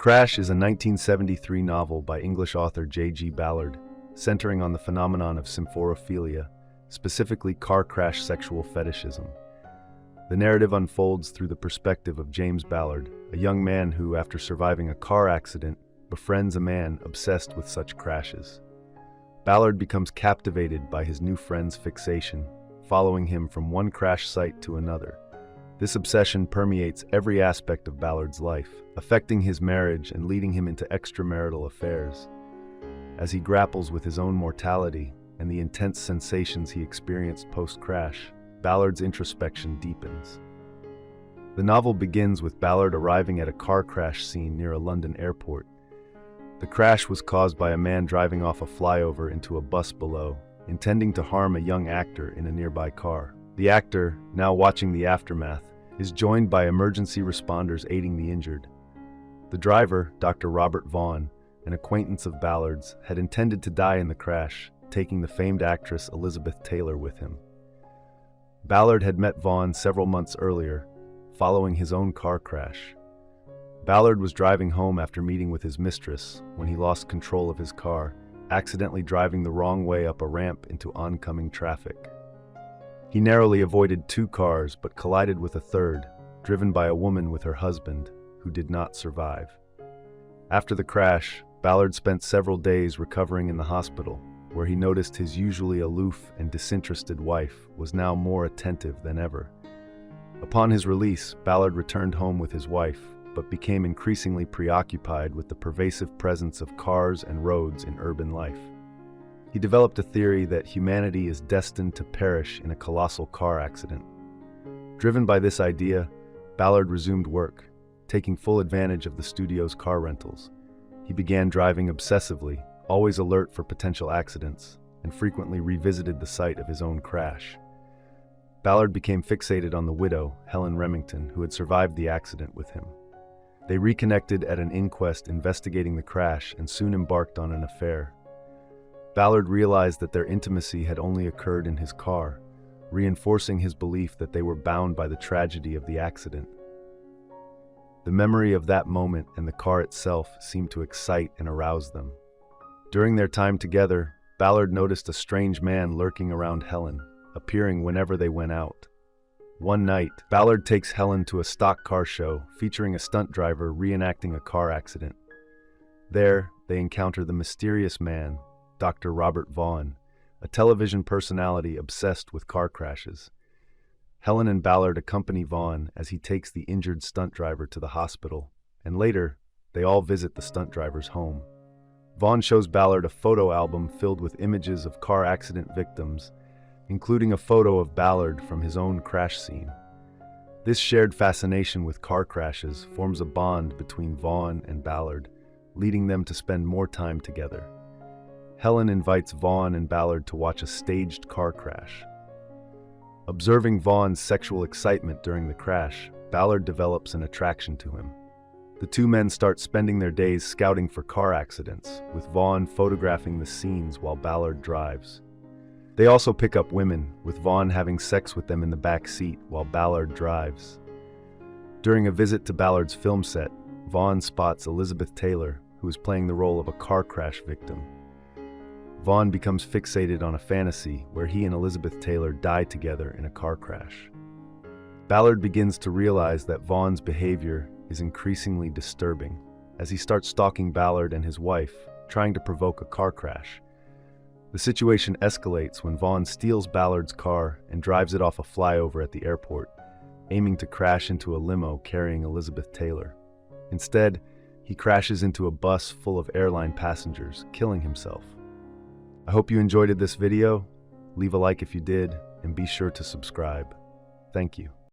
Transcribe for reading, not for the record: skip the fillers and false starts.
Crash is a 1973 novel by English author J.G. Ballard, centering on the phenomenon of symphorophilia, specifically car crash sexual fetishism. The narrative unfolds through the perspective of James Ballard, a young man who, after surviving a car accident, befriends a man obsessed with such crashes. Ballard becomes captivated by his new friend's fixation, following him from one crash site to another. This obsession permeates every aspect of Ballard's life, affecting his marriage and leading him into extramarital affairs. As he grapples with his own mortality and the intense sensations he experienced post-crash, Ballard's introspection deepens. The novel begins with Ballard arriving at a car crash scene near a London airport. The crash was caused by a man driving off a flyover into a bus below, intending to harm a young actor in a nearby car. The actor, now watching the aftermath, is joined by emergency responders aiding the injured. The driver, Dr. Robert Vaughan, an acquaintance of Ballard's, had intended to die in the crash, taking the famed actress Elizabeth Taylor with him. Ballard had met Vaughan several months earlier, following his own car crash. Ballard was driving home after meeting with his mistress when he lost control of his car, accidentally driving the wrong way up a ramp into oncoming traffic. He narrowly avoided two cars but collided with a third, driven by a woman with her husband, who did not survive. After the crash, Ballard spent several days recovering in the hospital, where he noticed his usually aloof and disinterested wife was now more attentive than ever. Upon his release, Ballard returned home with his wife, but became increasingly preoccupied with the pervasive presence of cars and roads in urban life. He developed a theory that humanity is destined to perish in a colossal car accident. Driven by this idea, Ballard resumed work, taking full advantage of the studio's car rentals. He began driving obsessively, always alert for potential accidents, and frequently revisited the site of his own crash. Ballard became fixated on the widow, Helen Remington, who had survived the accident with him. They reconnected at an inquest investigating the crash and soon embarked on an affair. Ballard realized that their intimacy had only occurred in his car, reinforcing his belief that they were bound by the tragedy of the accident. The memory of that moment and the car itself seemed to excite and arouse them. During their time together, Ballard noticed a strange man lurking around Helen, appearing whenever they went out. One night, Ballard takes Helen to a stock car show featuring a stunt driver reenacting a car accident. There, they encounter the mysterious man, Dr. Robert Vaughan, a television personality obsessed with car crashes. Helen and Ballard accompany Vaughan as he takes the injured stunt driver to the hospital, and later, they all visit the stunt driver's home. Vaughan shows Ballard a photo album filled with images of car accident victims, including a photo of Ballard from his own crash scene. This shared fascination with car crashes forms a bond between Vaughan and Ballard, leading them to spend more time together. Helen invites Vaughan and Ballard to watch a staged car crash. Observing Vaughan's sexual excitement during the crash, Ballard develops an attraction to him. The two men start spending their days scouting for car accidents, with Vaughan photographing the scenes while Ballard drives. They also pick up women, with Vaughan having sex with them in the back seat while Ballard drives. During a visit to Ballard's film set, Vaughan spots Elizabeth Taylor, who is playing the role of a car crash victim. Vaughan becomes fixated on a fantasy where he and Elizabeth Taylor die together in a car crash. Ballard begins to realize that Vaughan's behavior is increasingly disturbing as he starts stalking Ballard and his wife, trying to provoke a car crash. The situation escalates when Vaughan steals Ballard's car and drives it off a flyover at the airport, aiming to crash into a limo carrying Elizabeth Taylor. Instead, he crashes into a bus full of airline passengers, killing himself. I hope you enjoyed this video. Leave a like if you did, and be sure to subscribe. Thank you.